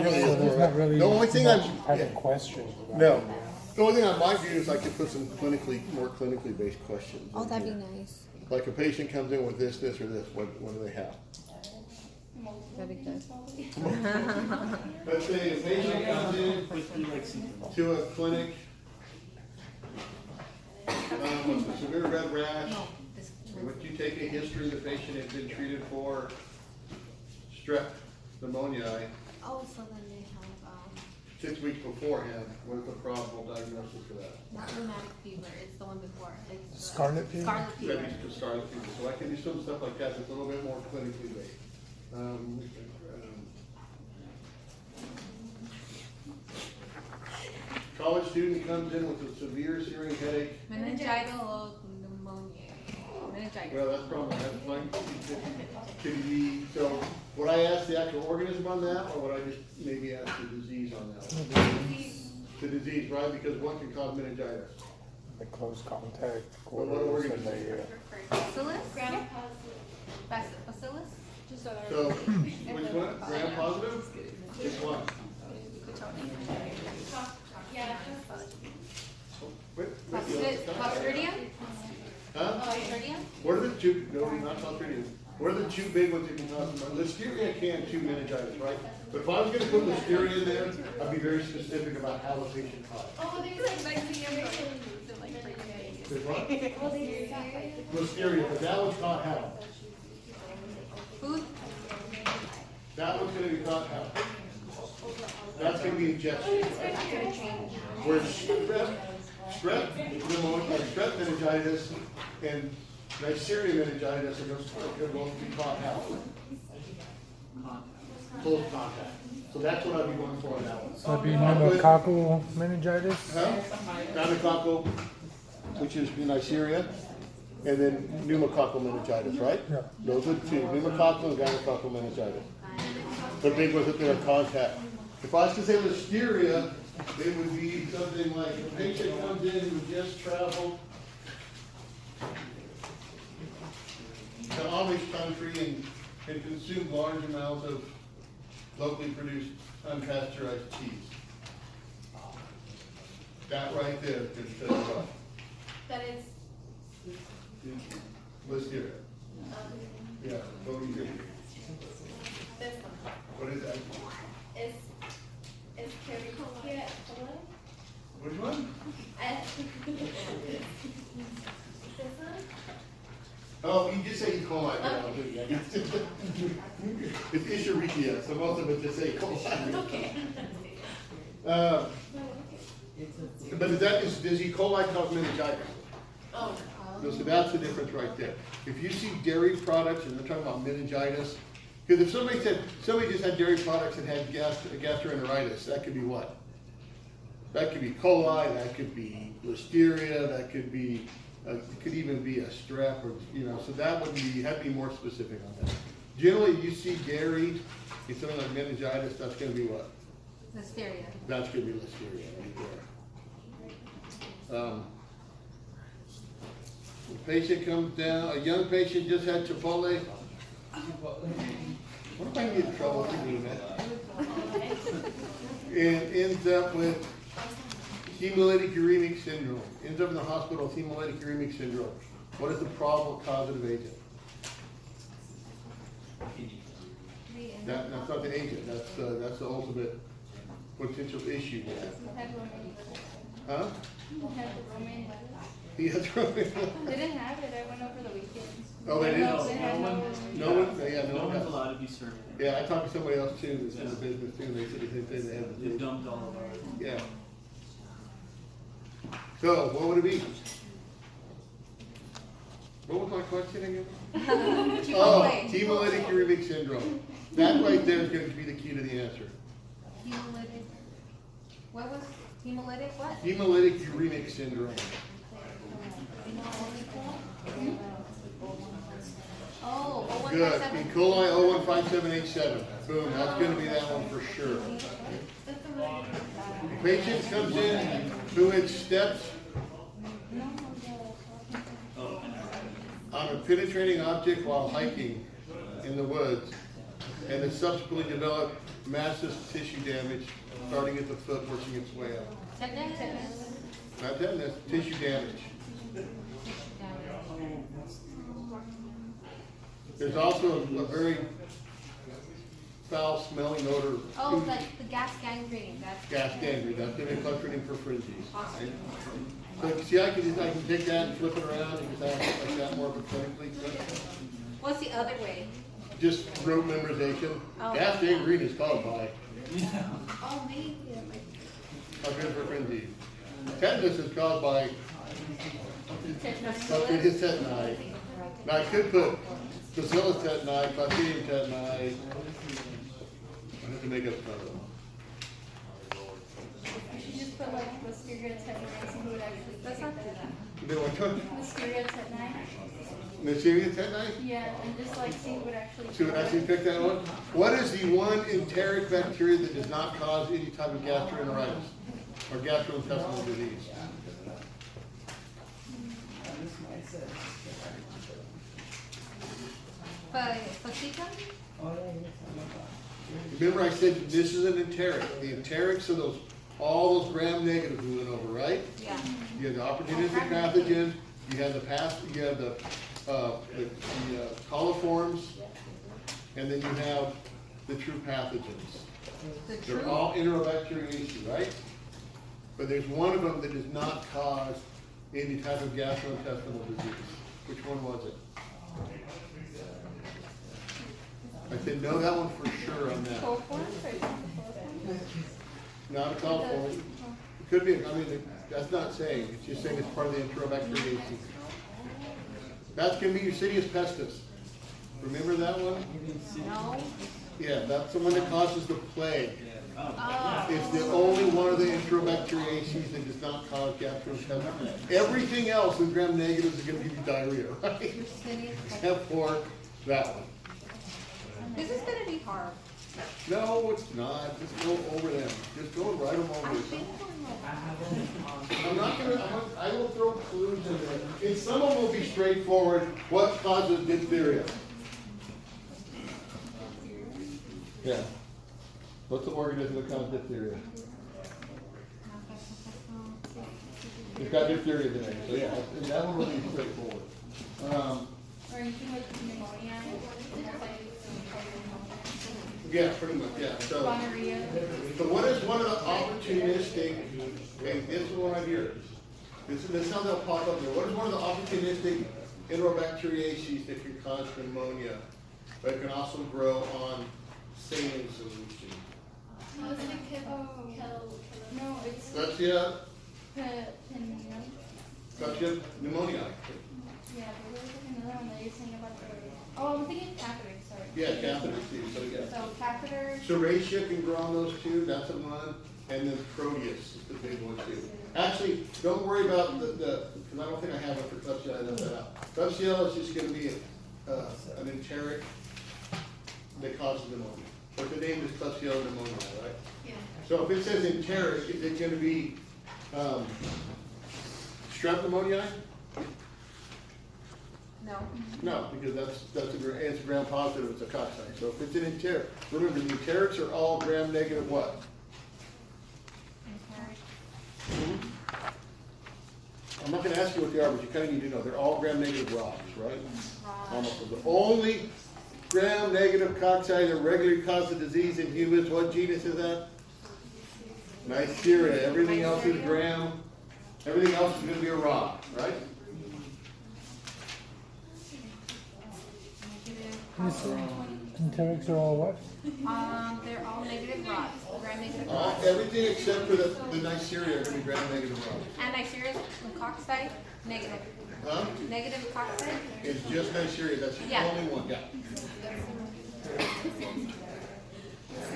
really So is. there's not really The only thing much I'm having questions about no. it. The only thing I might do is I could put some more clinically based questions. Oh, in that'd be here. nice. Like a patient comes in with this, or this. What do they have? That'd be good. Let's say a patient comes in to a clinic with a severe red rash. Would you take a history of the patient had been treated for strep pneumoniae Oh, so then they have 6 weeks beforehand? What is the probable diagnosis for that? not rheumatic fever. It's the one before. It's Scarlet fever? Scarlet That fever. needs to start with people. So I can do some stuff like that that's a little bit more clinically based. College student comes in with a severe searing headache. Meningitis pneumonia. Meningitis. Well, that's probably, that's fine. Could it be, so would I ask the actual organism on that, or would I just maybe ask the disease on that one? The disease, right, because one can cause meningitis. The close contact Well, what quarters organ and is they, Bacillus? Bacillus? So, which one? Gram positive? Which one? Clostridium? Huh? Clostridium? What are the two, no, not Clostridium. What are the two big ones that can cause listeria can too, meningitis, right? But if I was gonna put listeria in there, I'd be very specific about how the patient caught it. Oh, there's like bacteria. There's what? Listeria, but that one's caught how? Food? That one's gonna be caught how? That's gonna be ingestion, right? Where strep pneumonia, strep meningitis, and Neisseria meningitis are going to be caught how? Close contact. So that's what I'd be going for on that one. so it'd be pneumococcal meningitis? Huh? Gonococcal, which is Neisseria, and then pneumococcal meningitis, right? Yeah. Those are the two, pneumococcal and gonococcal meningitis. The big ones that they're in contact. If I was to say listeria, it would be something like a patient comes in who just traveled to Amish country and consumed large amounts of locally produced unpasteurized cheese. That right there can tell you what. That is. Listeria. Yeah, what do you think? This one. What is that? Is Escherichia coli? Which one? This one? Oh, you just say E. coli. Yeah, it's Escherichia, so most of it just say E. coli. Okay. But does E. coli cause meningitis? Oh. No, so that's the difference right there. If you see dairy products and they're talking about meningitis, because if somebody just had dairy products and had gastroenteritis, that could be what? That could be coli, that could be listeria, that could be, it could even be a strep, or so that would be, have to be more specific on that. Generally, you see dairy, and something like meningitis, that's going to be what? Listeria. That's going to be listeria right there. The patient comes down, a young patient just had Chipotle. What if I can get in trouble for doing that? And ends up with hemolytic uremic syndrome. Ends up in the hospital with hemolytic uremic syndrome. What is the probable causative agent? That's not the agent. That's the ultimate potential issue we have. Huh? He has romaine. They didn't have it. I went over the weekend. Oh, they did? They had no. No one, yeah, no No one one's has. allowed to be served. Yeah, I talked to somebody else too, that's in the business too, and they said the same thing, they had They the dumped all of ours. yeah. So, what would it be? What was my question again? Oh, hemolytic uremic syndrome. That right there is going to be the key to the answer. Hemolytic. What was hemolytic? What? Hemolytic uremic syndrome. Oh, Good. 0157. E. coli 015787. Boom, that's going to be that one for sure. Patient comes in who had stepped on a penetrating object while hiking in the woods and has subsequently developed massive tissue damage, starting at the foot, working its way up. Tetanus? Not tetanus, tissue damage. There's also a very foul smelling odor. Oh, like the gas gangrene, that's. Gas gangrene, that's gonna be comforting for fringes. Right? So see, I can take that and flip it around and just act like that more of a clinically. What's the other way? Just throat memorization. Oh. Gas gangrene is caused by Oh, maybe. comforting for fringes. Tetanus is caused by Clostridium tetani. Now I could put Bacillus tetani, Clostridium tetani. I have to make up another one. You should just put like Listeria tetani and see who would actually. Let's not do that. Do I cook Listeria tetani? Neisseria tetani? Yeah, and just like see who would actually. Should I actually pick that one? What is the one enteric bacteria that does not cause any type of gastroenteritis or gastrointestinal disease? Facica? Remember I said this is an enteric. The enterics are those, all those gram negatives we went over, right? Yeah. You have the opportunistic pathogens, you have the you have the coliforms, and then you have the true pathogens. The They're true. all Enterobacteriaceae, right? But there's one of them that does not cause any type of gastrointestinal disease. Which one was it? I said, no, that one for sure on that. Cold forms or something? Not a coliform. It could be, I mean, that's not saying, it's just saying it's part of the Enterobacteriaceae. That's gonna be Yersinia pestis. Remember that one? No. Yeah, that's the one that causes the plague. Oh. It's the only one of the Enterobacteriaceae that does not cause gastrointestinal. Everything else in gram negatives is gonna give you diarrhea, right? Yersinia. Except for that one. This is gonna be hard. No, it's not. Just go over them. Just go and write them I over. think I'm not gonna, I will throw clues in there. And some of them will be straightforward. What causes diphtheria? Yeah. What's the organism that causes diphtheria? It's got diphtheria in the name, so yeah, and that one will be straightforward. Or anything like pneumonia? Yeah, pretty much, yeah. So, Gonorrhea? so what is one of the opportunistic, okay, this one right here. This is how they'll pop up there. What is one of the opportunistic Enterobacteriaceae that can cause pneumonia, but can also grow on saline solution? No, it's Klebsiella, pneumonia. Klebsiella pneumoniae. Yeah, but there was like another one that you're saying about the. Oh, I'm thinking catheters, sorry. Yeah, catheters too, so yeah. So catheters. Serratia can grow on those too, that's a one, and then Proteus is the big one too. Actually, don't worry about because I don't think I have it for Klebsiella, I left that out. Klebsiella is just gonna be an enteric that causes pneumonia. But the name is Klebsiella pneumoniae, right? Yeah. So if it says enteric, is it gonna be, strep pneumoniae? No. No, because it's gram positive, it's a cocci. So if it's an enteric, remember the enterics are all gram negative what? I'm not gonna ask you what they are, but you kinda need to know, they're all gram negative rocks, right? Almost. The only gram negative cocci that regularly cause the disease in humans, what genus is that? Neisseria. Everything else is gram, everything else is gonna be a rock, right? Enterics are all what? They're all negative rods, gram negative All, rods. everything except for the Neisseria are gonna be gram negative rocks. And Neisseria cocci, negative. Huh? Negative cocci? It's just Neisseria, that's the Yeah. only one, yeah.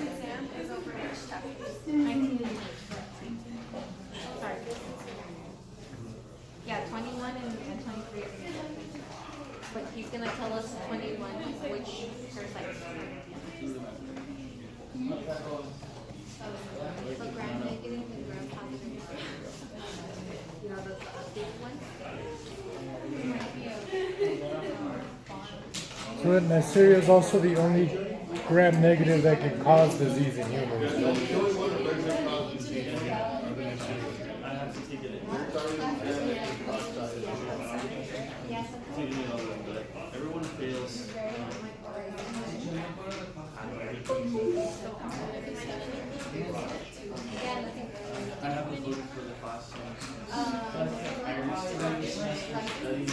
Exam is over next chapter. Sorry. Yeah, 21 and 23. But he's gonna tell us 21, which parasites. So gram negative and gram positive. You know, the big ones? So Neisseria is also the only gram negative that can cause disease in humans. The only one that regular causes disease are the Nexium. I have to take it in. But everyone fails. I have a book for the class. I used to have this semester studying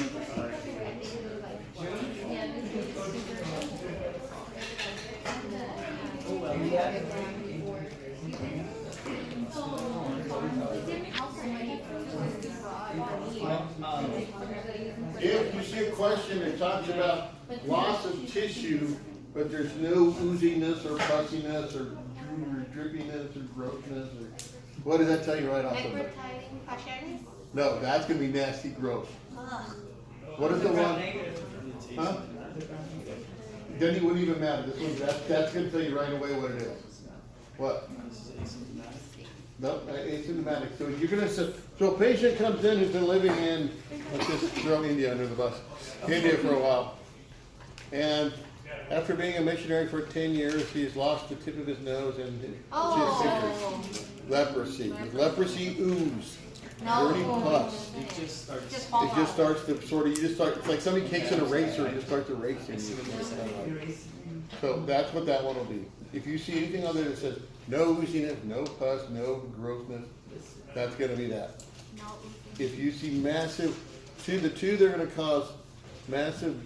If you see a question that talks about loss of tissue, but there's no ooziness or pussiness or drippiness or grossness, or what does that tell you right off the bat? Necrotizing fasciitis? No, that's gonna be nasty gross. What is the one? Huh? Then it wouldn't even matter. This one, that's gonna tell you right away what it is. What? No, asymptomatic. So you're gonna so a patient comes in who's been living in, let's just throw India under the bus, India for a while, and after being a missionary for 10 years, he's lost the tip of his nose and his fingers. Leprosy. Leprosy ooze. Dirty pus. it just starts. It just starts to sort of, it's like somebody takes an eraser and just starts erasing you. So that's what that one will be. If you see anything on there that says no ooziness, no pus, no grossness, that's gonna be that. If you see massive, the two that are gonna cause massive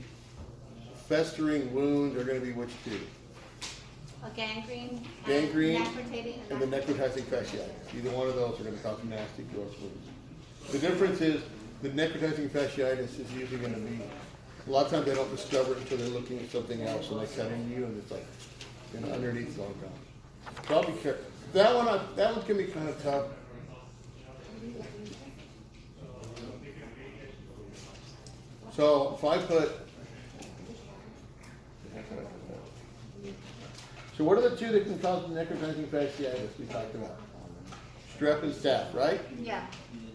festering wounds are gonna be which two? A gangrene. Gangrene Necrotating. and the necrotizing fasciitis. Either one of those are gonna cause nasty gross wounds. The difference is the necrotizing fasciitis is usually gonna be, a lot of times they don't discover it until they're looking at something else and they cut into you and it's like, underneath it's all gone. So I'll be careful. That one can be kind of tough. So if I put, so what are the two that can cause the necrotizing fasciitis we talked about? Strep and staph, right? Yeah,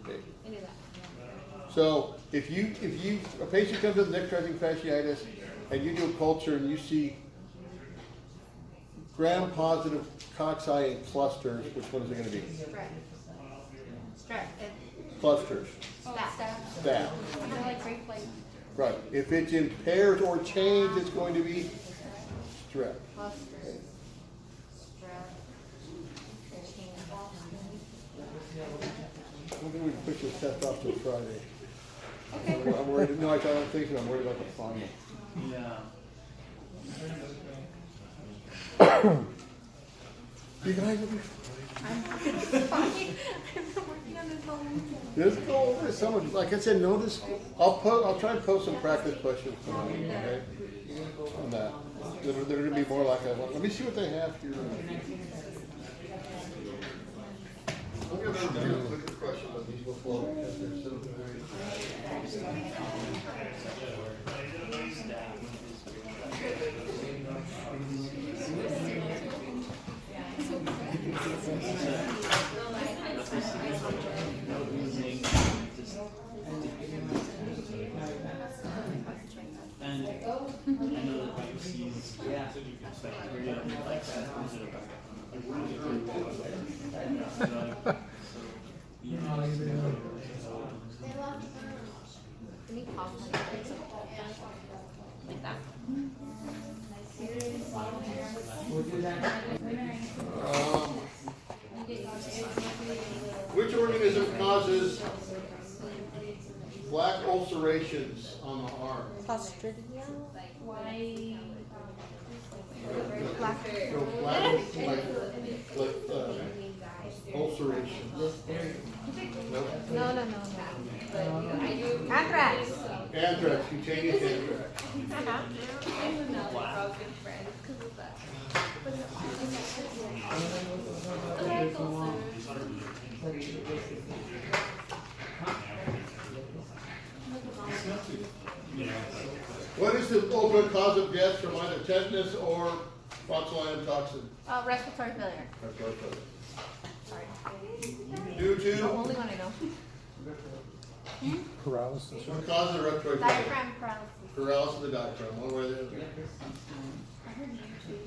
Okay. I knew that. So if a patient comes with necrotizing fasciitis and you do a culture and you see gram-positive cocci in clusters, which one is it gonna be? Strep. Strep. Clusters, Staph. staph. They're like grape like. Right. If it's in pairs or chains, it's going to be strep. Clusters. Strep. I don't think we can push this test off till Friday. Okay. I'm worried, no, I don't think so, I'm worried about the final. Yeah. You guys will be I'm fine. I've been working on this whole. Just go over some of, like I said, notice, I'll try and post some practice questions tonight, okay? On that. They're gonna be more like I want. Let me see what they have here. I'm gonna look at the questions on these before, because they're so And I know that you've seen bacteria like that. Can you pause like that? Which organism causes black ulcerations on the arm? Clostridia? Why? Black, ulcerations. Nope. No. Anthrax. Anthrax, cutaneous anthrax. What is the ultimate cause of death from either tetanus or botulinum toxin? Respiratory failure. Sorry. Due The to only one I know. Paralysis. What causes the respiratory failure? Diaphragm paralysis. Paralysis of the diaphragm, one way or the other. I heard YouTube.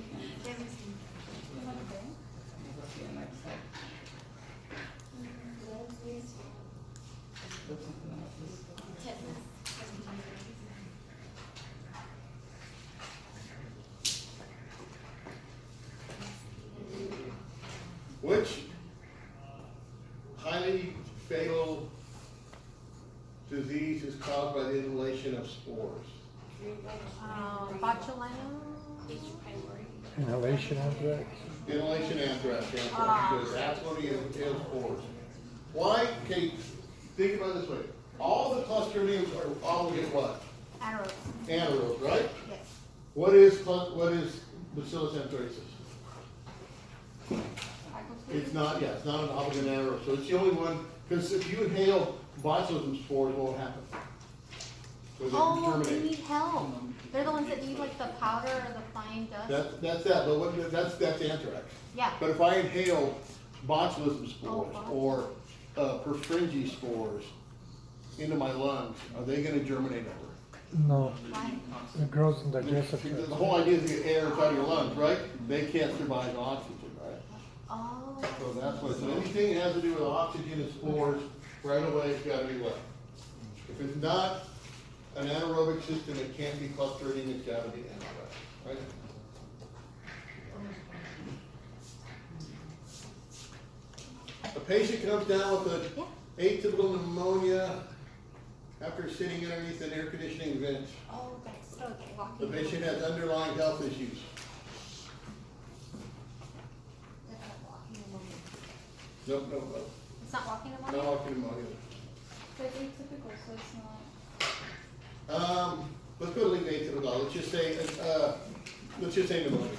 Which highly fatal disease is caused by the inhalation of spores? Botulinum. Inhalation anthrax. Inhalation anthrax, because that's what he is spores. Why? Okay, think about it this way. All the Clostridiums are all get what? Anaerobes. Anaerobes, right? Yes. What is Bacillus anthracis? It's not, yeah, it's not an obligate anaerobe, so it's the only one, because if you inhale botulism spores, what will happen? So they Oh, they germinate. need help. They're the ones that need like the powder or the fine dust. That's that, but what, that's anthrax. Yeah. But if I inhale botulism spores Oh, or perfringi spores into my lungs, are they gonna germinate over? No, Why? it grows in digestive The tract. whole idea is to get air inside your lungs, right? They can't survive oxygen, right? Oh. So that's what, so anything that has to do with oxygen and spores, right away, it's gotta be what? If it's not an anaerobic system, it can't be Clostridium, it's gotta be anthrax, right? A patient comes down with Yeah. an atypical pneumonia after sitting underneath an air conditioning vent. Oh, that's so The walking. patient has underlying health issues. That's not walking pneumonia. Nope, nope, nope. It's not walking pneumonia? Not walking pneumonia. But it's atypical, so it's not. Let's go to leave atypical. Let's just say pneumonia.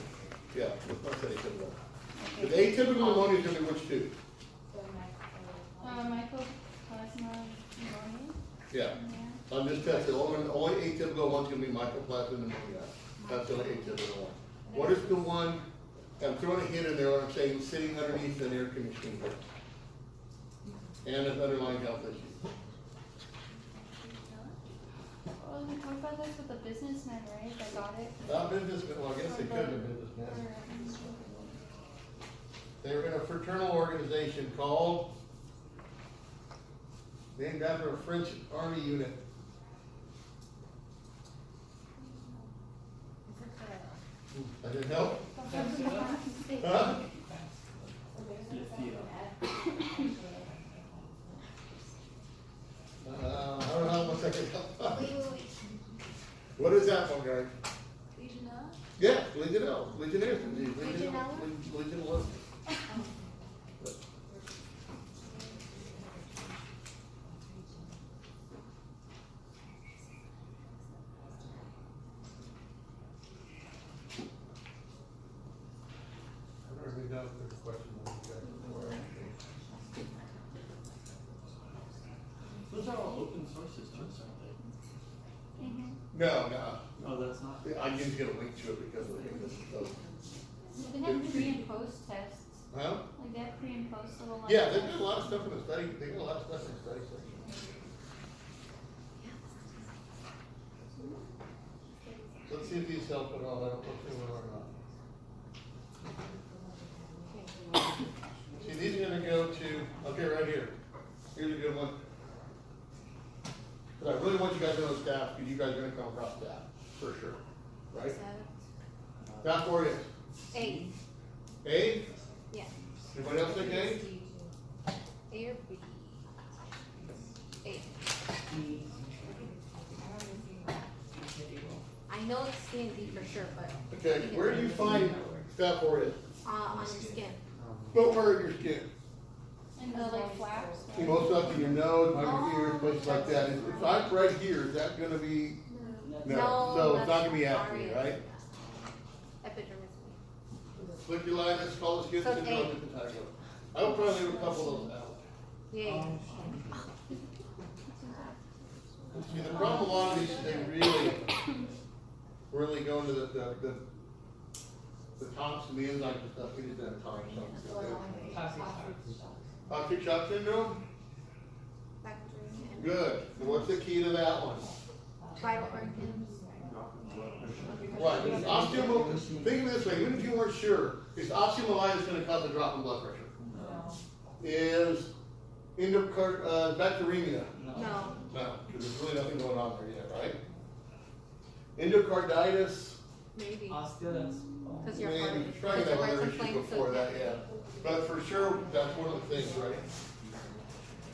Yeah, let's not say atypical. But atypical pneumonia is gonna be which two? Mycoplasma pneumonia. Yeah. Yeah. On this test, the only atypical one's gonna be mycoplasma pneumonia. That's the only atypical one. What is the one, I'm throwing a hint in there, I'm saying sitting underneath an air conditioning vent. And an underlying health issue. Well, we talked about this with the businessman, right? That got it. Not businessmen, well, I guess they could have been businessmen. They were in a fraternal organization called, named after a French army unit. That didn't help? Huh? I don't know how much I can help. What is that one, guy? Yeah, Legionella, Legionnaires disease. Legionella? Legionella. Those are all open sources, too, aren't they? No, no. Oh, that's not. I didn't get a link to it because of this. They have pre and post tests. Huh? Like they have pre and post little like. Yeah, they've got a lot of stuff in the study, they got a lot of stuff in the study section. Let's see if these help at all, I don't know if they will or not. See, these are gonna go to, okay, right here, here's a good one. But I really want you guys to know staff, because you guys are gonna come across staff, for sure, right? Staff for is A. A, Yeah. anybody else think A? A or B? A. I know it's C and D for sure, but. Okay, where do you find staff for is? On your skin. But where in your skin? And the like flaps. See, most up in your nose, under your ears, places like that. If I'm right here, is that gonna be? No, so it's not gonna be after you, right? Epidermis. Folliculitis, called skin So it's syndrome, A. impetigo. I will probably leave a couple of those out. Yeah. See, the problem with a lot of these, is they really go into the tops and the enzymes and stuff, we just don't have time, so. Toxic shock syndrome? Bacteria and Good. So what's the key to that one? Vital organs. Right, think of it this way, even if you weren't sure, is osteomyelitis gonna cause a drop in blood pressure? Is bacteremia? No. No, because there's really nothing going on there yet, right? Endocarditis? Maybe. Osteo, Because your heart. Maybe, trying to because have your other heart's issues inflamed, before so- that, yeah. But for sure, that's one of the things, right?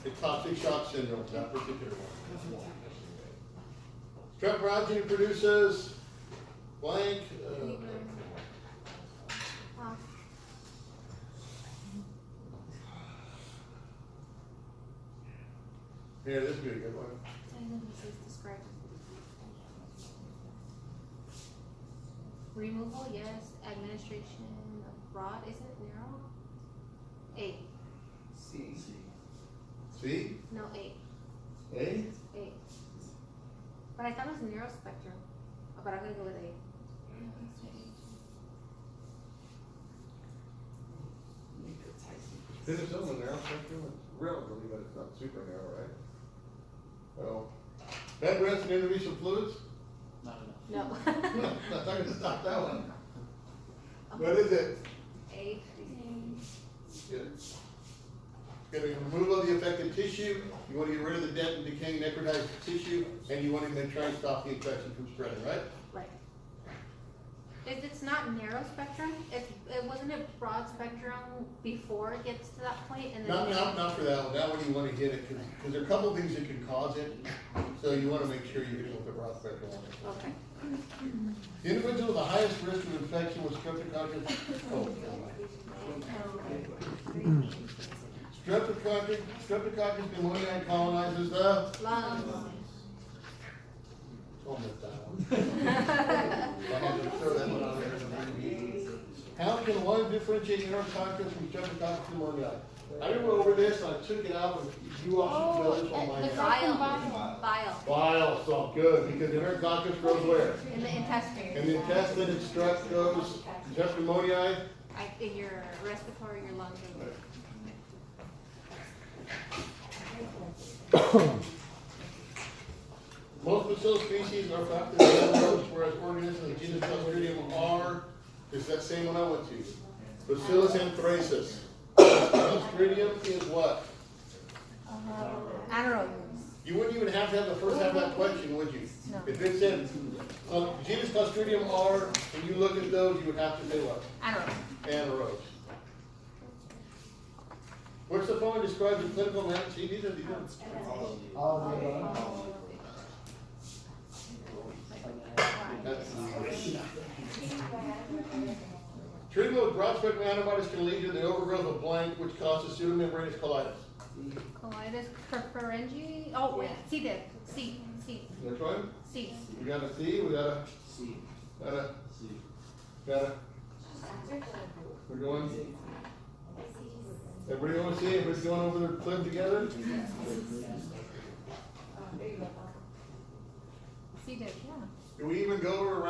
The toxic shock syndrome, that particular one. Strep progeny produces blank, Ah, here, this would be a good one. Removal, yes. Administration abroad, is it narrow? A. C, No, A. A? A. But I thought it was narrow spectrum. Oh, but I'm gonna go with A. This is still a narrow spectrum, it's relatively, but it's not super narrow, right? So, bed rest and interstitial fluids? not enough. No. That's not gonna stop that one. What is it? A. Good. Gonna remove all the affected tissue, you wanna get rid of the dead and decaying necrotized tissue, and you wanna then try and stop the infection from spreading, right? Right. It's not narrow spectrum, it wasn't a broad spectrum before it gets to that point, and then. Not for that one, that one you wanna hit it, cause there are a couple things that can cause it, so you wanna make sure you hit it with the broad spectrum one. Okay. The individual with the highest risk of infection with streptococcus, Streptococcus pneumoniae colonizes the, Lungs. almost that one. I had to throw that one on there. How can one differentiate enterococcus from streptococcus pneumoniae? I went over this, and I took it out, and you all should know this one by The now. bile. Bile. Bile, so good, because enterococcus grows where? In the intestine. In the intestine, it strep goes, strep pneumoniae. In your respiratory, your lungs. Most bacillus species are found in the anaerobes, whereas organisms of the genus Clostridium are, is that same one I went to. Bacillus anthracis. Clostridium is what? Anaerobes. You wouldn't even have to have the first half of that question, would you? No. If it said, genus Clostridium are, and you look at those, you would have to say what? Anaerobes. Anaerobes. What's the following describes the clinical manner? See, these are the ones. Treatment with broad spectrum antibodies can lead to the overgrowth of blank, which causes pseudomembranous colitis. Colitis pharyngeal. Oh, C. Diff. C. Which one? C. We got a C, we got a, we're going. Everybody want to see? Everybody's going over the clip together? C. Diff. Yeah. Do we even go over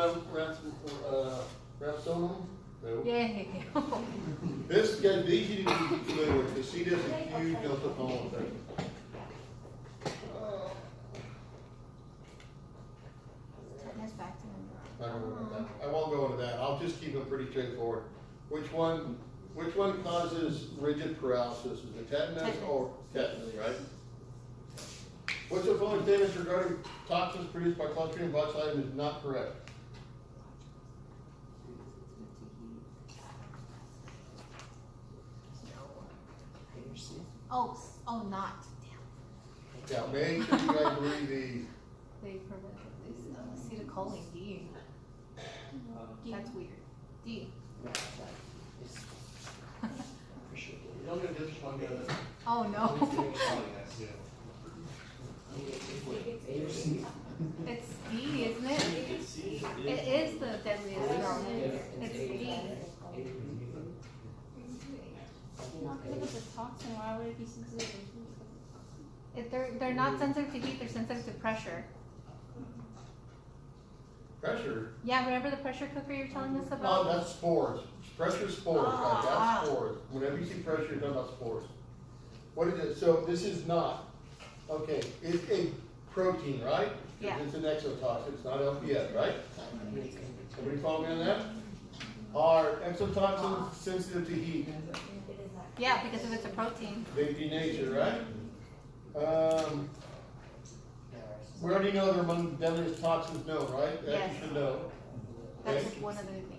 rhabsomum? No. Yeah. This guy, these you need to be familiar with, because C. diff is a huge nosocomial thing. Tetanus vaccine. I don't know about that. I won't go into that. I'll just keep them pretty straightforward. Which one causes rigid paralysis? Is it tetanus or tetanus, right? What's the following statements regarding toxins produced by Clostridium botulinum is not correct? Oh, not. Yeah, make sure you guys read these. They prevent this acetylcholine D. That's weird. D. You're gonna do this one together. Oh no. It's D, isn't it? It is the deadliest drug. It's D. Not because of the toxin, why would it be sensitive? They're not sensitive to heat, they're sensitive to pressure. Pressure? Yeah, remember the pressure cooker you're telling us Oh, about? that's spores. Pressure spores, right? That's spores. Whenever you see pressure, you're talking about spores. What is it? So this is not Okay, it's a protein, right? 'Cause Yeah. it's an exotoxin, it's not LPS, right? Somebody follow me on that? Are exotoxins sensitive to heat? Yeah, because if it's a protein, They denature, right? We already know they're among the deadliest toxins known, right? That Yes. you should know. that's Okay. one of the things.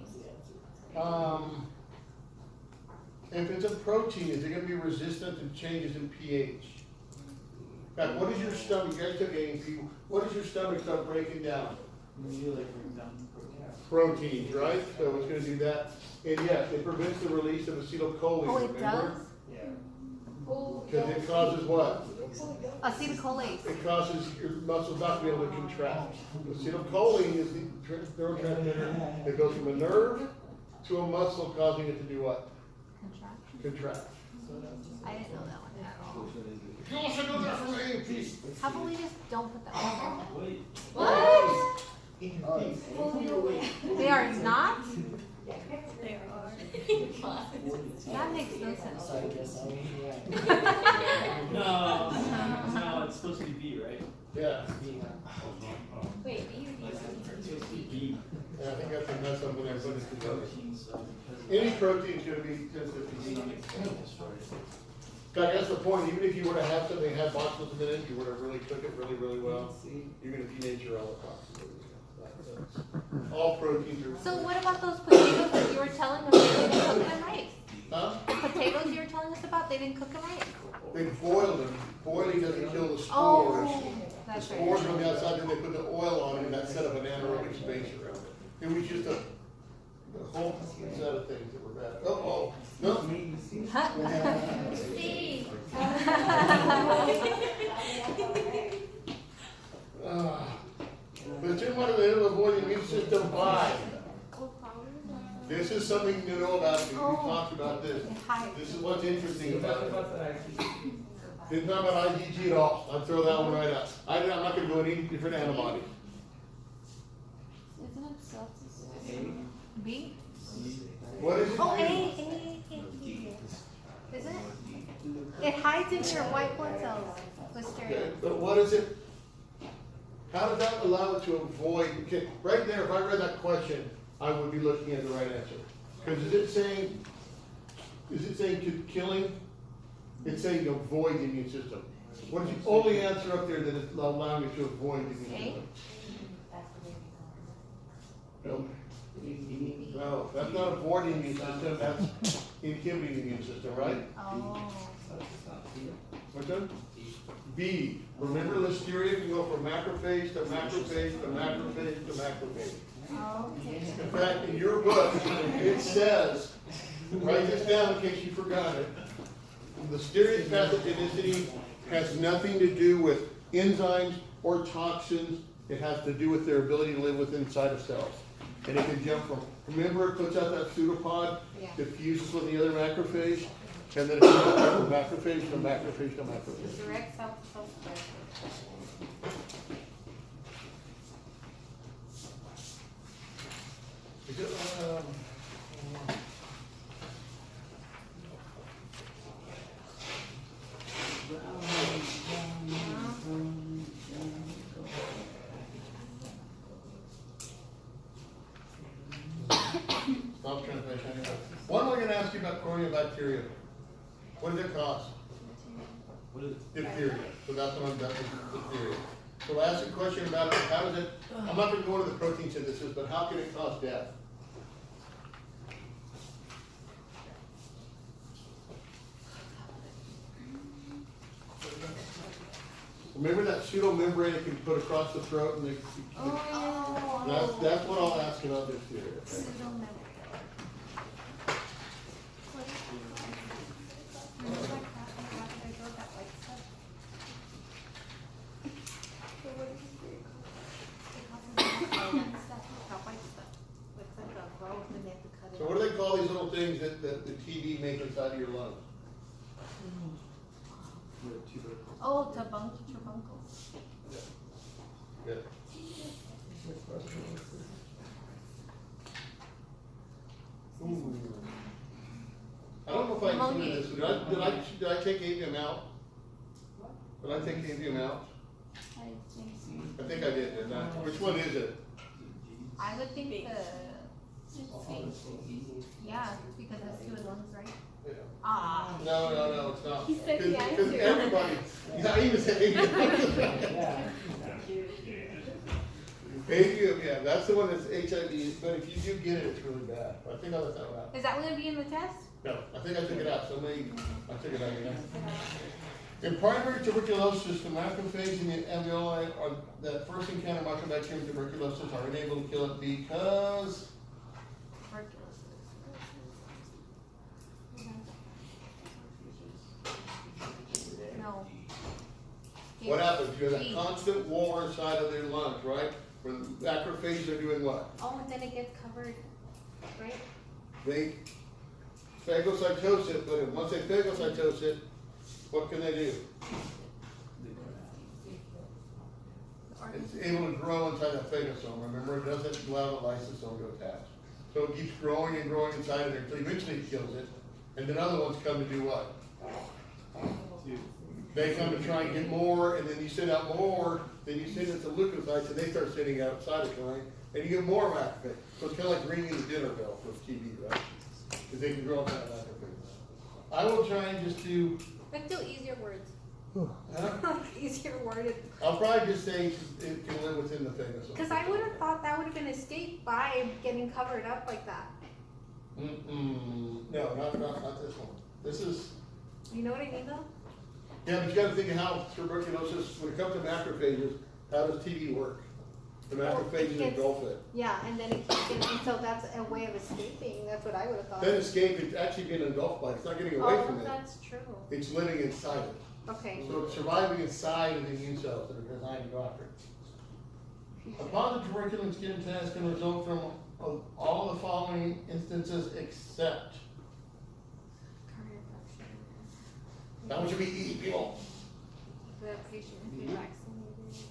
If it's a protein, is it gonna be resistant to changes in pH? In fact, what is your stomach, you guys took A&P, what does your stomach start breaking down? Usually like break down Proteins, right? So it's gonna do that. And yes, it prevents the release of acetylcholine, Oh, it remember? does? Yeah. Because it causes what? Acetylcholine. It causes your muscles not to be able to contract. Acetylcholine is the neurotransmitter that goes from a nerve to a muscle, causing it to do what? Contraction. Contract. I didn't know that one at all. You also know that from A&P. How about we just don't put that one Wait. What? In They are not? They are. That makes no sense. So I guess I was right. No, it's supposed to be B, right? Yeah, Wait, you It's supposed to be B. yeah, I think that's a mess up when I put it together. Protein, so because of Any that, protein's gonna be sensitive to it's heat. not destroyed. God, that's the point, even if you were to have something have botulism in it, you were to really cook it really, really well, you're gonna denature all the toxins. All proteins are. So what about those potatoes that you were telling us they didn't cook them right? Huh? The potatoes you were telling us about, they didn't cook them right? They boiled them, boiling doesn't kill the spores. Oh, The that's spores right. on the outside, then they put the oil on it, and that set up an anaerobic space around it. It was just a whole set of things that were bad. Oh, no, see. but it's in one of the avoid the immune system by. This is something to know about, we talked about this. This is what's interesting about it. It's not about IgG at all, I'll throw that one right out. I'm not gonna go into any different antibodies. Isn't it self-sustain? B? What is it? Oh, A. Is it? It hides in your white blood cells, Okay, Listeria. but what is it? How does that allow it to avoid, okay, right there, if I read that question, I would be looking at the right answer. Because is it saying to killing? It's saying to avoid the immune system. What is the only answer up there that is allowing you to avoid the immune system? No. No, that's not avoiding the immune system, that's inhibiting the immune system, right? Oh. What's that? B, remember Listeria can go from macrophage to macrophage to macrophage to macrophage. Okay. In fact, in your book, it says, write this down in case you forgot it. Listeria pathogenicity has nothing to do with enzymes or toxins. It has to do with their ability to live within inside of cells. And it can jump from, remember it puts out that pseudopod, Yeah. diffuses with the other macrophage, and then it goes from macrophage to macrophage to macrophage. Direct cell spread. Is it, Stop trying to finish anyway. One more I'm gonna ask you about corneobacteria. What does it cause? What is it? Diphtheria. So that's what I'm done with diphtheria. So I asked a question about it, how does it, I'm not gonna go into the protein synthesis, but how can it cause death? Remember that pseudomembrane it can put across the throat and Oh. that's what I'll ask about diphtheria. Okay? Pseudomembrane. What is it called? Remember that crap I wrote that white stuff? It causes that stuff, that white stuff. Looks like a growth and they have to cut it. So what do they call these little things that the TB make inside of your lungs? Oh, turbuncles. Good. Ooh. I don't know if I included this, did I take avium out? But I think you them out. I think so. I think I did, didn't I? Which one is it? I would think the, yeah, because that's two lungs, right? Yeah. Ah. No, it's not. He said the Because answer. everybody, yeah, I even said avium. Avium, yeah, that's the one that's HIV, but if you do get it, it's really bad. I think I left that one out. Is that gonna be in the test? No, I think I took it out, I took it out, yeah. In primary tuberculosis, the macrophage and the alveoli are, that first encounter mycobacterium tuberculosis are unable to kill it because No. what happens? You have that G. constant wall inside of their lungs, right? Where the macrophages are doing what? Oh, and then it gets covered, right? They phagocytose it, but once they phagocytose it, what can they do? It's able to grow inside that phagosome. Remember, it doesn't allow the lysosome to attach. So it keeps growing and growing inside of there until eventually it kills it. And then other ones come to do what? They come to try and get more, and then you send out more, then you send it to leukocytes, and they start sending out cytokine, and you get more macrophage. So it's kind of like ringing the dinner bell for TB, right? Because they can grow inside macrophage. I will try and just do, Let's do easier words. huh? Easier worded. I'll probably just say it can live within the phagosome. Cause I would've thought that would've been escaped by getting covered up like that. No, not this one. This is, You know what I mean though? yeah, but you gotta think of how tuberculosis, when it comes to macrophages, how does TB work? The macrophages gets- engulf it. Yeah, and then it keeps getting, so that's a way of escaping, that's what I would've thought. Then escape, it's actually being engulfed by it, it's not getting away from Oh, it. that's true. It's living inside it. Okay. So it's surviving inside of the immune cells that are designed to go after it. A positive tuberculin skin test can result from all the following instances except, that one should be E, people. The patient is vaccinated.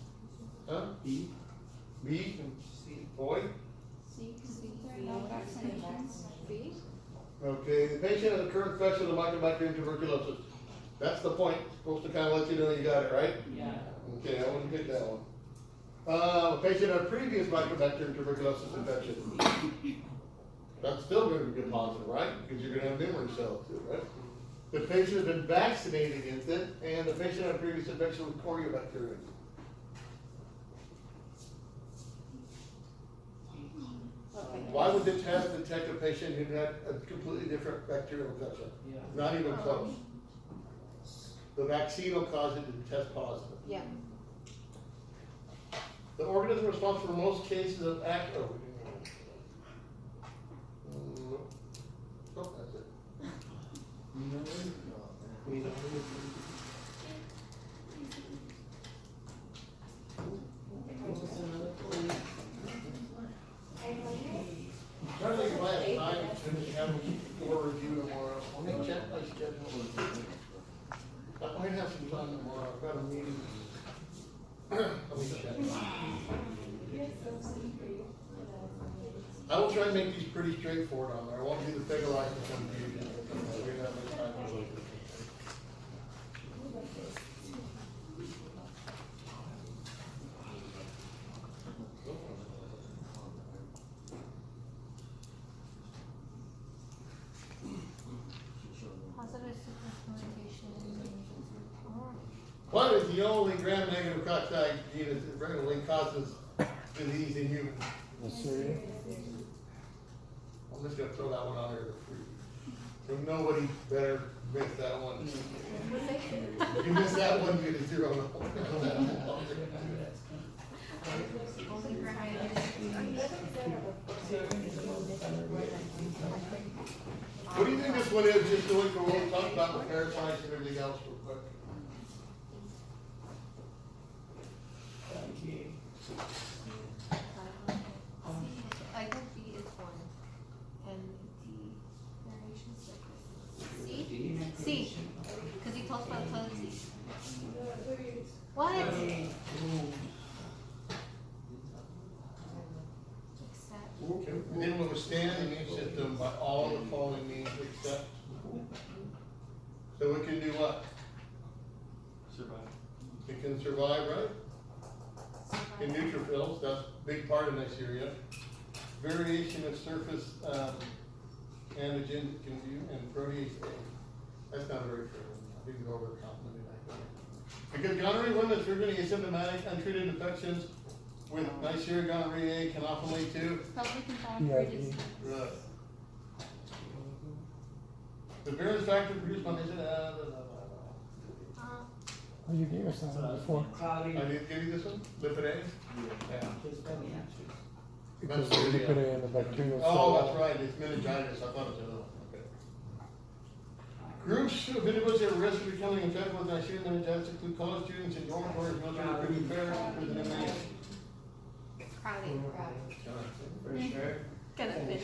Huh? B. B, boy. See, because there are no vaccinations. B? Okay, the patient has a current infection of Mycobacterium tuberculosis. That's the point, supposed to kind of let you know you got it, right? Yeah. Okay, I want to get that one. A patient had a previous Mycobacterium tuberculosis infection. That's still going to be good positive, right? Because you're going to have memory cells too, right? The patient has been vaccinated against it, and the patient had a previous infection with Corynebacterium. Okay. Why would the test detect a patient who had a completely different bacterial infection? Yeah. Not even close. The vaccine will cause it to test positive. Yeah. The organism responsible for most cases of oh, that's it. Try to think if I have time to finish having more review tomorrow. Let me check my schedule. I might have some time tomorrow. I've got a meeting. Let me check. I will try and make these pretty straightforward on there. I won't do the figure life confusion. We don't have much time. Positive supplementation. Oh. What is the only gram-negative cocci gene that regularly causes disease in humans? Syria. I'm just gonna throw that one on there for free. So nobody better miss that one. If you miss that one, you get a 0. Only for high. What do you think this one is, just doing for what we talked about with parasites and everything else real quick? I think B is one, and D, variations like this. C? C, because he talks about toilet seat. What? Except, Then will withstand the immune system by all the following means except. So it can do what? Survive. It can survive, right? In neutrophils, that's a big part of Neisseria. Variation of surface antigen can view and protease A. That's not very fair. I think it's overcomplicated. Because gonorrhea women that's triggering asymptomatic, untreated infections with Neisseria gonorrhea A can often lead to Pelvic and Yeah, bronchitis. right. The virulence factor produced by Oh, you gave us that one before. Cloudy. I did give you this one, lipid A? Yeah. Just by the answers. Because they put it in the bacterial cell. Oh, that's right, it's meningitis, I thought it was another one, okay. Groups of individuals at risk of becoming infected with Neisseria meningitis include college students and dormitories, military recruiting fairs, prison inmates. Crowded. For sure. Gonna fit.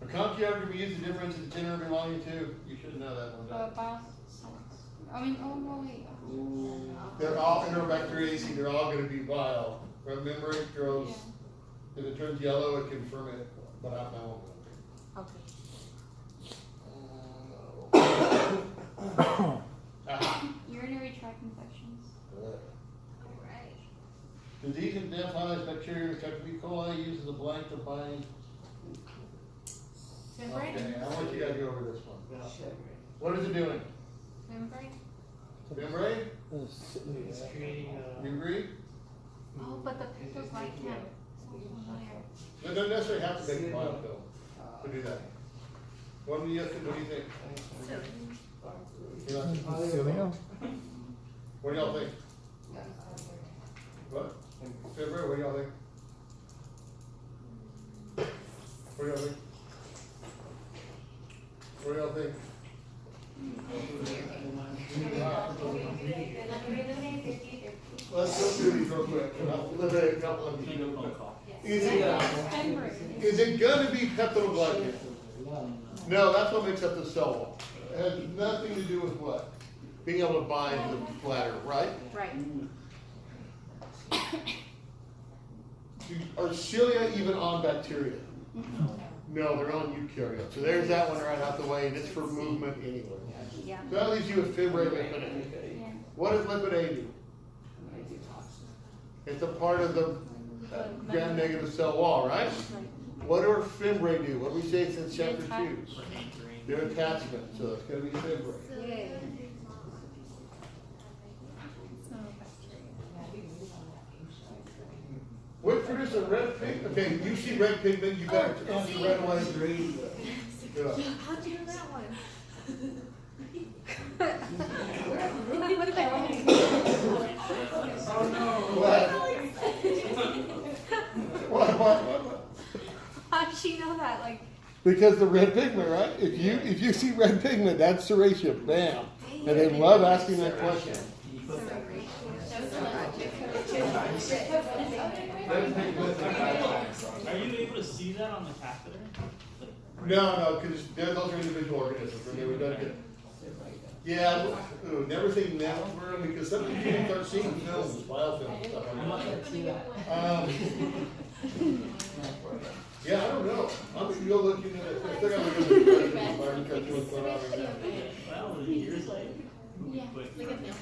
A concierge can be used to differentiate the gender belonging to, you should know that one. don't you? I mean, oh no, wait. They're all Enterobacteriaceae, they're all gonna be vile. Remember, it grows, if it turns yellow, it can ferment, but I won't. Okay. Urinary tract infections. Alright. Disease and death highlights bacteria infected E. coli uses a blank to bind. Membrane? Okay, I want you guys to go over this one. What is it doing? Membrane? Membrane? It's creating You agree? Oh, but the pictures like him. It doesn't necessarily have to make a biofilm to do that. What do you think? You know, Cilia? What do y'all think? What? February, what do y'all think? What do y'all think? What do y'all think? Let's go through these real quick, and I'll eliminate a couple of these. Is it gonna be peptidoglycan? No, that's what makes up the cell wall. It has nothing to do with what? Being able to bind to the bladder, right? Right. Are cilia even on bacteria? No, they're on eukaryotes. So there's that one right out the way, and it's for movement anyway. Yeah. So that leaves you with fibrin lipid A. Yeah. What does lipid A do? It's a part of the gram-negative cell wall, right? What do fimbriae do? What do we say since chapter 2? They're attachment, so it's gonna be fimbriae. Yay. What produces red pigment? Okay, you see red pigment, you better answer right away. Good. How'd you know that one? What the heck? What? How'd she know that? Like, Because the red pigment, right? If you see red pigment, that's serratia, bam. And they love asking that question. Are you able to see that on the catheter? No, because those are individual organisms, and they would not get. Yeah, ooh, never say never, because some people can start seeing films, biofilms and stuff like that. Yeah, I don't know. I'm gonna go look into it. I think I'm gonna go look into it. Well, years later. Yeah.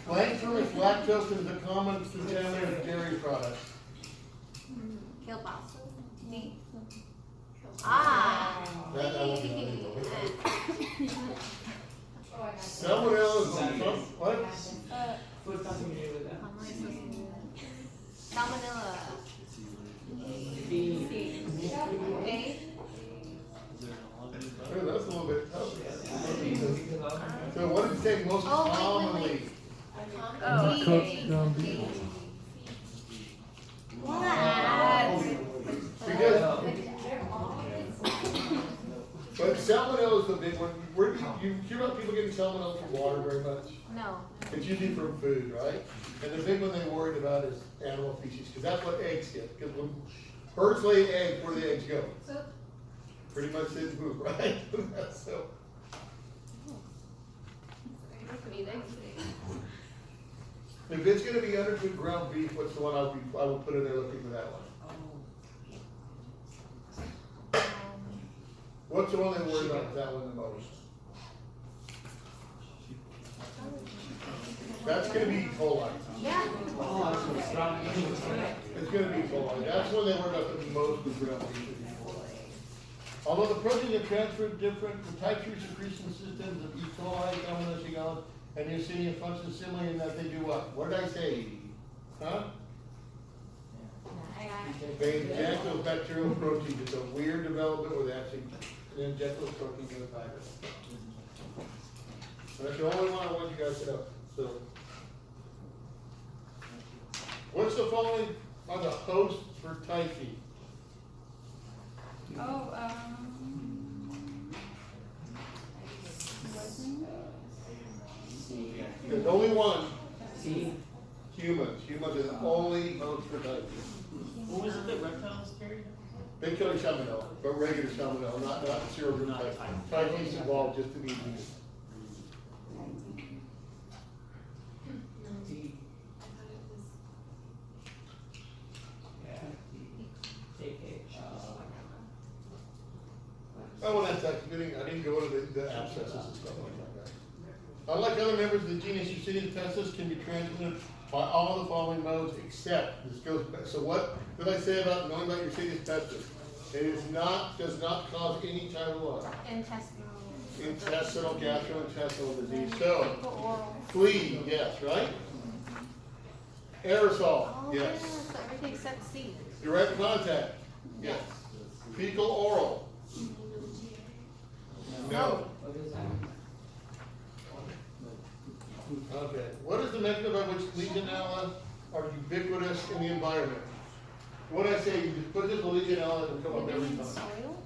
Blank ferment lactose is a common contaminant of dairy products. kielbasa? Meat? Ah. That I wouldn't know. Salmonella is on some, what? What's nothing to do with that? How am I supposed to do that? Salmonella. A? Oh, that's a little bit tough. So what did you take most Oh, wait, commonly? Oh, Cooked ground beef. Because, but salmonella is the big one. Where do you hear about people getting salmonella from water very much? No. It's usually from food, right? And the big one they worried about is animal feces, because that's what eggs get. Because when birds lay eggs, where do the eggs go? Pretty much in poop, right? So, if it's gonna be undercooked ground beef, what's the one I will put in there looking for that one? What's the one they worry about that one the most? That's gonna be E. coli. Yeah. It's gonna be E. coli. That's when they work out the most with production. Although the proteins are transferred different, the type 3 secretion systems of E. coli, Salmonella, Shigella, and Yersinia function similarly in that they do what? What did I say? Huh? I got it. They inject those bacterial proteins. It's a weird development where they actually inject those proteins in the virus. That's the only one I want you guys to know. So, what's the following are the hosts for typhi? Oh, There's only one. Humans. Humans are the only host for typhi. What was it that reptiles carried? They kill salmonella, but regular salmonella, not serotype. Not Typhi's involved just to be eaten. Oh, well, that's actually, I didn't go into the abscesses and stuff like that. Unlike other members of the genus Yersinia pestis can be transmitted by all the following modes except, this goes back, so what did I say about knowing about Yersinia pestis? It is not, does not cause any type of what? Intestinal, gastrointestinal disease. So, Oral. flea, yes, right? Aerosol, Oh, yeah, yes. so everything except C. Direct contact, yes. Fecal oral, no. Okay, what is the mechanism by which Legionella are ubiquitous in the environment? What I say, you just put this Legionella and come up every In time. soil?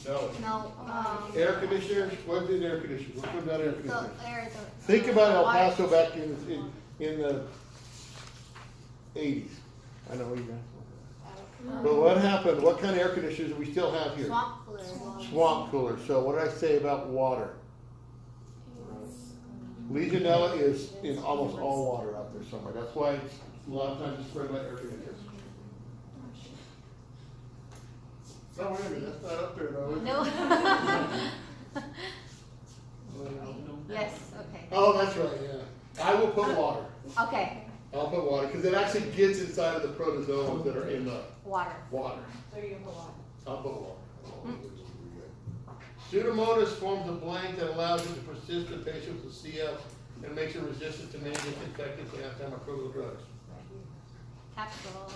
No. No, Air conditioners, what is air conditioner? What about air the conditioner? air, the. Think about El water. Paso back in the 80s. I know what you guys. But what happened, what kind of air conditioners do we still have here? Swamp cooler. Swamp coolers. So what did I say about water? Legionella is in almost all water out there somewhere. That's why it's, a lot of times it's spread by air conditioners. No, wait a minute, that's not up there though. is it? No. Yes, okay. Oh, that's right, yeah. I will put water. Okay, I'll put water, because it actually gets inside of the protozoans that are in the water. water. So you put water. I'll put water. Pseudomonas forms a blank that allows it to persist in patients with CF and makes it resistant to many disinfectants and antimicrobial drugs. Capsule.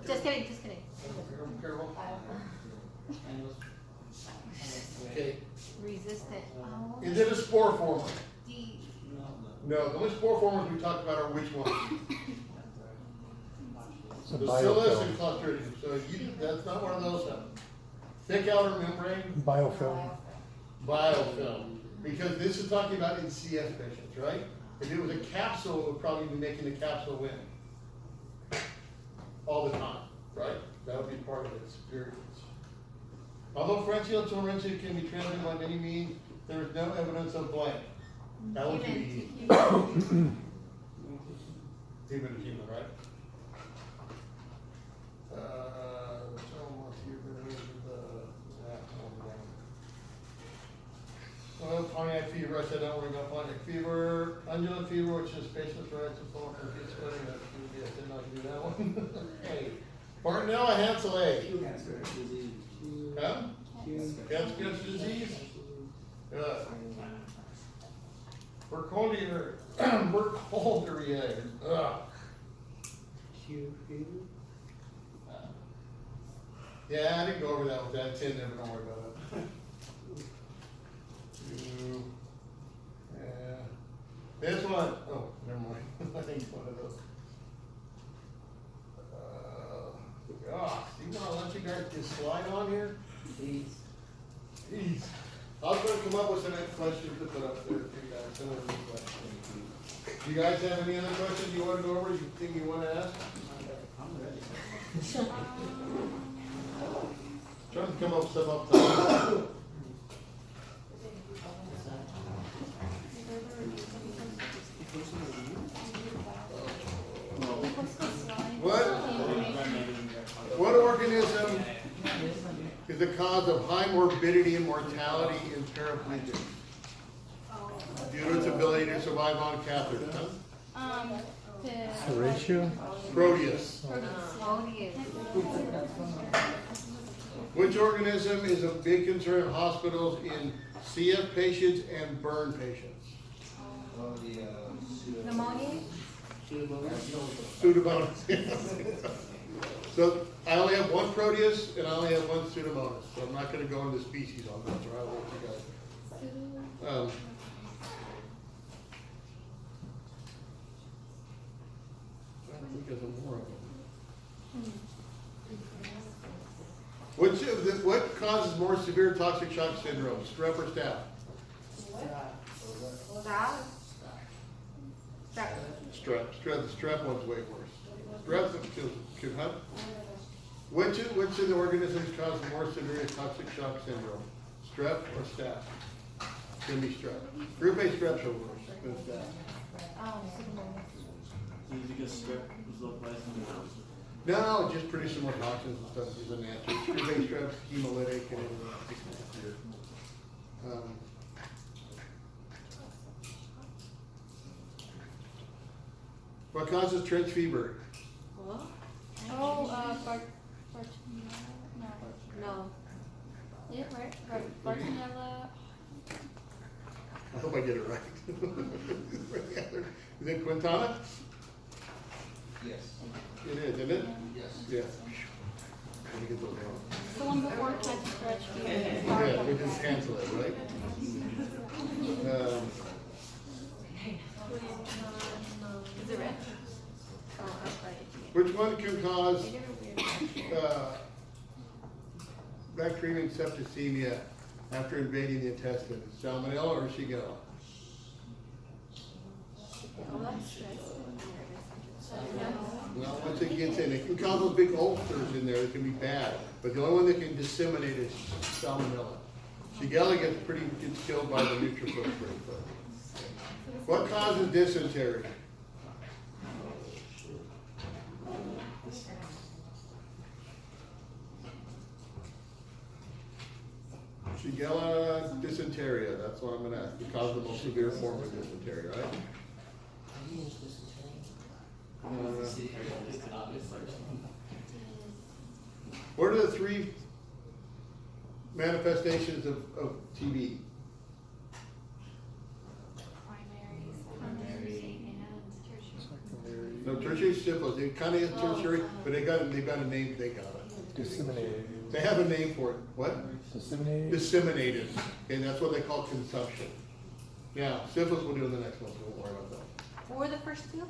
Just kidding, just kidding. Careful. Okay, Resistant. Oh, is it a spore former? D. No, the only spore formers we talked about are which ones? It's a Bacillus biofilm. and Clostridium, so that's not one of those. Thick outer membrane, Biofilm. biofilm, because this is talking about in CF patients, right? If it was a capsule, it would probably be making the capsule win. All the time, right? That would be part of its experience. Although Frenchial and torrential can be transmitted by many means, there is no evidence of blank. That would be human to human, right? Well, Pontiac fever, I said don't worry about Pontiac fever. Undulant fever, which is patients with and full of confused sweating, I did not do that one. Hey, Bartonella Hansel Cancer disease. Huh? Cancer disease? Burkholderia, Burkholderia, ugh. Yeah, I didn't go over that with that 10, never don't worry about it. Yeah. This one, oh, never mind. I think it's one of those. Gosh, you wanna let you guys just slide on here? Please. Jeez. I was gonna come up with some questions to put up there for you guys, some of these questions. Do you guys have any other questions you wanna go over, you think you wanna ask? I'm ready. Trying to come up with some up top. What organism is the cause of high morbidity and mortality in paraplegics? Due to its ability to survive on catheters, huh? The ratio? Proteus. Odious. Which organism is a big concern in hospitals in CF patients and burn patients? Pneumonia? Pseudomonas. So I only have one Proteus and I only have one Pseudomonas, so I'm not gonna go into species on this, or I'll let you guys. I think there's more of them. What causes more severe toxic shock syndrome, strep or staph? Strep. The strep one's way worse. Strep can have. Which of the organisms cause more severe toxic shock syndrome? Strep or staph? It's gonna be strep. Group A strep's are worse than staph. Because strep was localized in the house. No, just producing more toxins and stuff is a natural. Group A strep's hemolytic and it's nastier. What causes trench fever? No. Yeah, right. Bartonella. I hope I get it right. Is it Quintana? Yes. It is, isn't it? Yes. Yeah. Let me get those wrong. The one before catch stretch fever. Yeah, we just cancel it, right? Is it red? Oh, that's right. Which one can cause bacterial septicemia after invading the intestine? Salmonella or Shigella? Oh, that's stress. Well, once it gets in, it can cause those big ulcers in there that can be bad, but the only one that can disseminate is Salmonella. Shigella gets killed by the neutrophils pretty quick. What causes dysentery? Shigella dysentery, that's what I'm gonna ask, because the most severe form of dysentery, right? What are the three manifestations of TB? No, tertiary syphilis, it kinda is tertiary, but they've got a name, they got it. Disseminated. They have a name for it, what? Disseminated? Disseminated, and that's what they call consumption. Yeah, syphilis we'll do in the next one, so don't worry about that. What were the first two?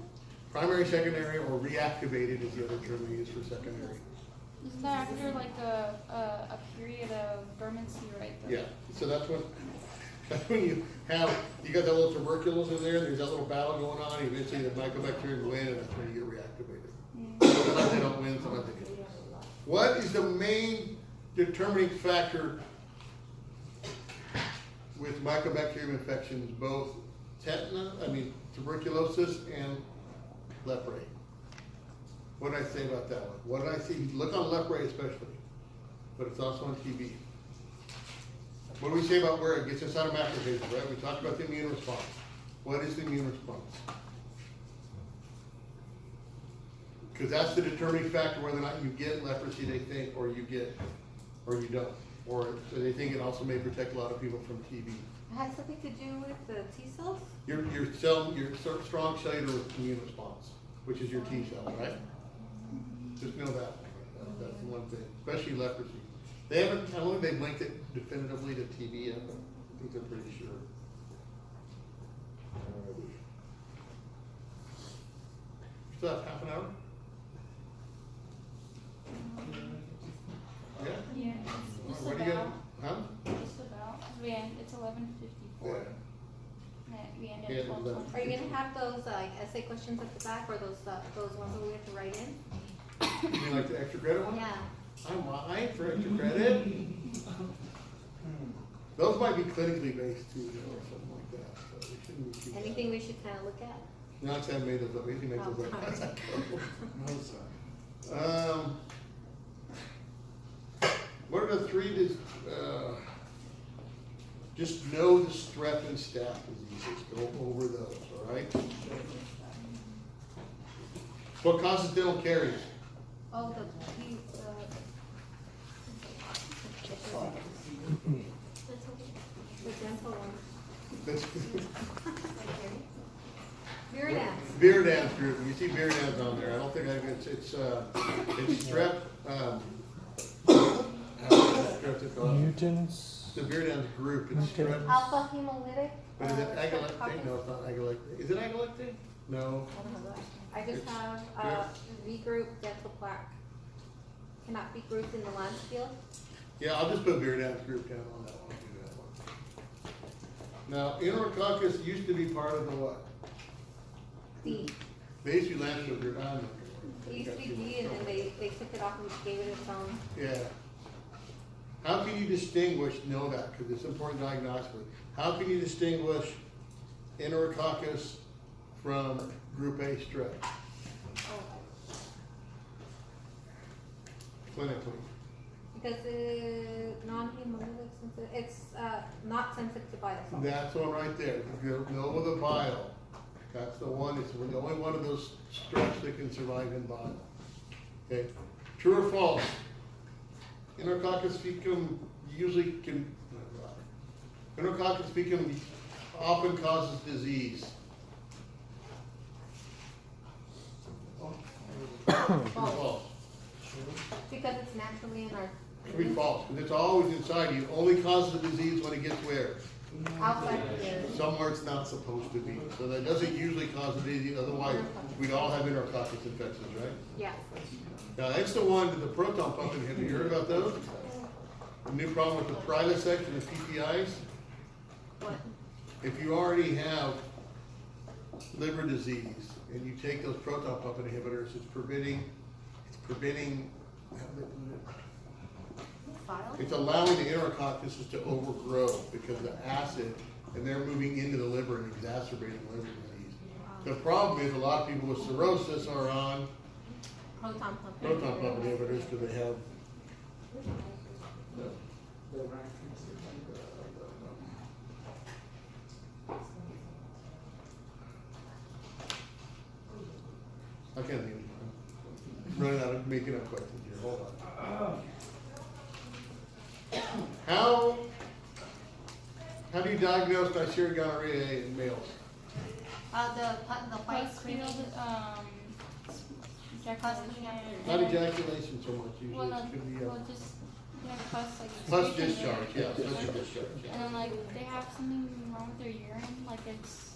Primary, secondary, or reactivated is the other term we use for secondary. Isn't that after like a period of dormancy, right? Yeah, so that's when you got that little tuberculous in there, there's that little battle going on, eventually the mycobacteria win, and that's when you get reactivated. Sometimes they don't win, sometimes they do. What is the main determining factor with mycobacterium infections, both tuberculosis and lepre? What did I say about that one? What did I see? Look on lepre especially, but it's also on TB. What do we say about where it gets inside of macrophages, right? We talked about the immune response. What is the immune response? Because that's the determining factor whether or not you get leprosy, they think, or you don't. Or so they think it also may protect a lot of people from TB. It has something to do with the T cells? Your strong cellular immune response, which is your T cells, right? Just know that. That's the one thing, especially leprosy. They haven't, I don't think they've linked it definitively to TB yet, but I think they're pretty sure. Still have half an hour? Yeah? Yeah, it's What do you got? Huh? Just about. It's 11:54. We ended Yeah, at 12:20. Are you gonna have those essay questions at the back, or those ones that we have to write in? You mean like the extra credit one? Yeah. I'm lying for extra credit. Those might be clinically based too, or something like that, so we shouldn't be too bad. Anything we should kind of look at? Not that I made those up, we can make those up. No, sorry. What are the three, Just know the strep and staph diseases, go over those, all right? What causes dental caries? Oh, the dental one. That's Beard Beardans group, you see Beardans on there, I don't think it's strep, strep it's called. Mutants. The Beardans group, it's strep. Alpha hemolytic. But is it agalactine? No, it's not agalactine. Is it agalactine? No. I just It's have, V group dental plaque. Cannot be grouped in the Lange field. Yeah, I'll just put Beardans group down on that one, do that one. Now, Enterococcus used to be part of the what? D. They used to be Lange group, I don't know. It used to be D and then they took it off and gave it its own. Yeah. How can you distinguish, know that, because it's important diagnostically. How can you distinguish Enterococcus from group A strep clinically? Because non-hemolytic sensitive, it's, not sensitive to biosol. That's one right there. You know the bile. That's the one, it's the only one of those streps that can survive in bile. Okay, true or false? Enterococcus fecum usually can, Enterococcus fecum often causes disease. False. Because it's naturally in our, It can be false, because it's always inside you, only causes the disease when it gets where? outside of the, Somewhere it's not supposed to be. So that doesn't usually cause the disease, otherwise we'd all have Enterococcus infections, right? yeah. Now, that's the one that the proton pump inhibitor, you heard about those? The new problem with the Prilosec and the PPIs? What? If you already have liver disease and you take those proton pump inhibitors, it's preventing, File? it's allowing the Enterococcuses to overgrow because the acid, and they're moving into the liver and exacerbating liver disease. The problem is a lot of people with cirrhosis are on Proton pump. proton pump inhibitors because they have. I can't think. I'm running out of making up questions here. Hold on. How do you diagnose Neisseria gonorrhea in males? The white Plus, cream. Not ejaculation so much usually. Well, no, It could be, well, just, yeah, plus like. plus excretion discharge, there. yeah, plus discharge. Yeah. And then like, they have something wrong with their urine, like it's,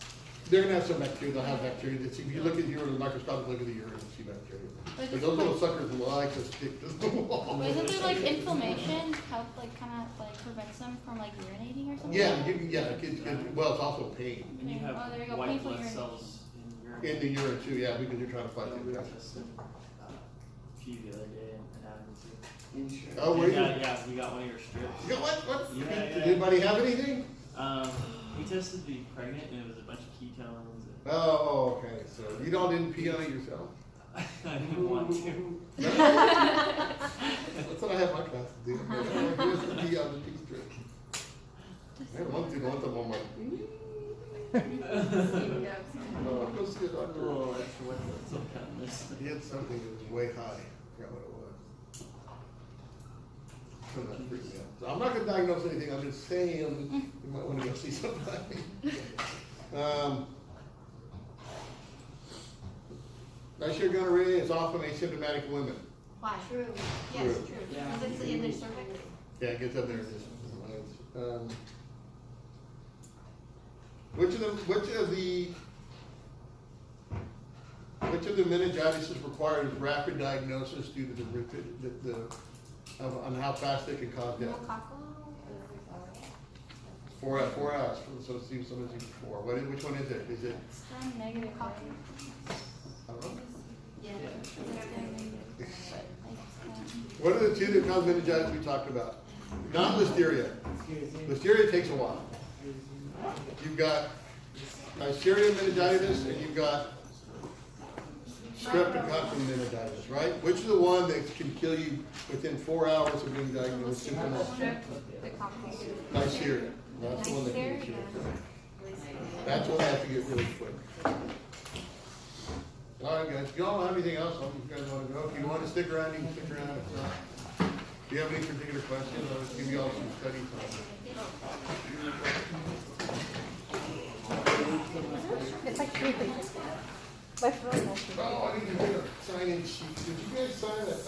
They're gonna have some bacteria, they'll have bacteria, that's, if you look at urine, microscopic look at the urine, and see bacteria. But But it's those little like- suckers like to stick to the wall. but isn't there like inflammation help like kinda like prevents them from like urinating or something? Yeah, well, it's also pain And you Okay. have Oh, there you go, white painful blood urine. cells in your. in the urine too, yeah, because you're trying to fight the We were infection. testing a few the other day and having to. Oh, were you? Yeah, we got one of your strips. You got what? Yeah, Did yeah. anybody have anything? We tested to be pregnant and it was a bunch of ketones. Oh, okay, so you all didn't pee on it yourself? And I didn't want to. That's what I have my class to do. I used to pee on the pee strip. I had one time on my, oh, go see a A doctor. little extra white blood cell count in this. He had something that was way high, I forgot what it was. So that freaked me out. So I'm not gonna diagnose anything, I'm just saying, you might wanna go see somebody. Neisseria gonorrhea is often asymptomatic in women. Why? True. Yes, True. true. Yeah. Because it's in their cervix. Yeah, it gets up there. Which of the meningitis is required as rapid diagnosis due to on how fast they can cause death? Pneumococcal? 4 hours, so it seems sometimes even 4. Which one is it? Is it, It's still negative, right? I don't know. Yeah. It's still negative, but like, What are the two that cause meningitis we talked about? Not listeria. Listeria takes a while. You've got Neisseria meningitis and you've got streptococcal meningitis, right? Which is the one that can kill you within 4 hours of being diagnosed with symptoms? Strep, the complicated. Neisseria. That's the one that There, can get yeah. you. That's one that has to get really quick. All right, guys, if you don't have anything else, you guys wanna go, if you wanna stick around, you can stick around. If not, do you have any particular questions? I'll just give you all some study time. It's like 3 pages. My phone. Oh, I need to get a sign-in sheet. Did you guys sign that?